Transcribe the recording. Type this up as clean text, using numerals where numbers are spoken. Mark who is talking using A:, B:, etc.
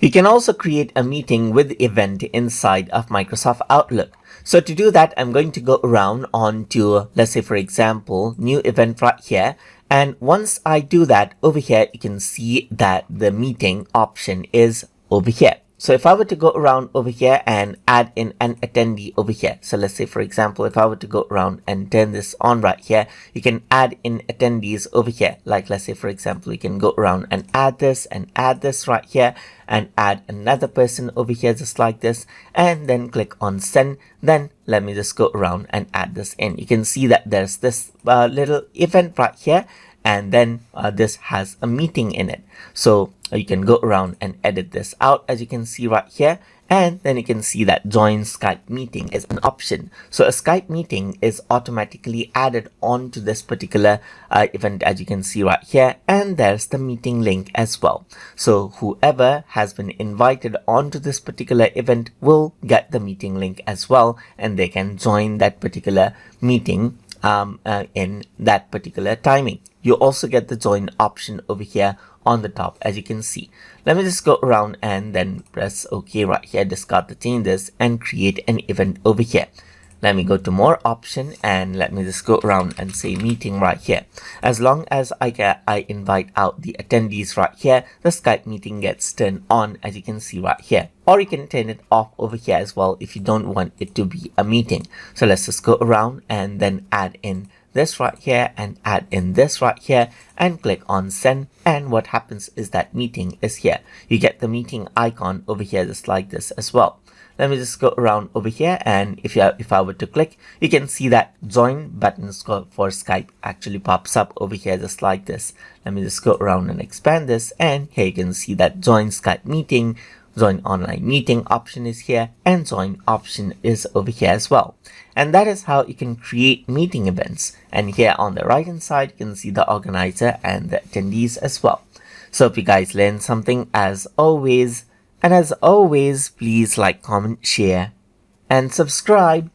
A: You can also create a meeting with event inside of Microsoft Outlook. So to do that, I'm going to go around onto, let's say for example, new event right here. And once I do that over here, you can see that the meeting option is over here. So if I were to go around over here and add in an attendee over here, so let's say for example, if I were to go around and turn this on right here, you can add in attendees over here. Like let's say for example, you can go around and add this right here and add another person over here just like this, and then click on send. Then let me just go around and add this in. You can see that there's this little event right here, and then this has a meeting in it. So you can go around and edit this out, as you can see right here, and then you can see that join Skype meeting is an option. So a Skype meeting is automatically added onto this particular event, as you can see right here, and there's the meeting link as well. So whoever has been invited onto this particular event will get the meeting link as well, and they can join that particular meeting in that particular timing. You also get the join option over here on the top, as you can see. Let me just go around and then press OK right here, discard the changes, and create an event over here. Let me go to more option and let me just go around and say meeting right here. As long as I invite out the attendees right here, the Skype meeting gets turned on, as you can see right here. Or you can turn it off over here as well if you don't want it to be a meeting. So let's just go around and then add in this right here and add in this right here and click on send, and what happens is that meeting is here. You get the meeting icon over here just like this as well. Let me just go around over here, and if I were to click, you can see that join buttons for Skype actually pops up over here just like this. Let me just go around and expand this, and here you can see that join Skype meeting, join online meeting option is here, and join option is over here as well. And that is how you can create meeting events. And here on the right hand side, you can see the organizer and the attendees as well. So if you guys learned something, as always, please like, comment, share, and subscribe.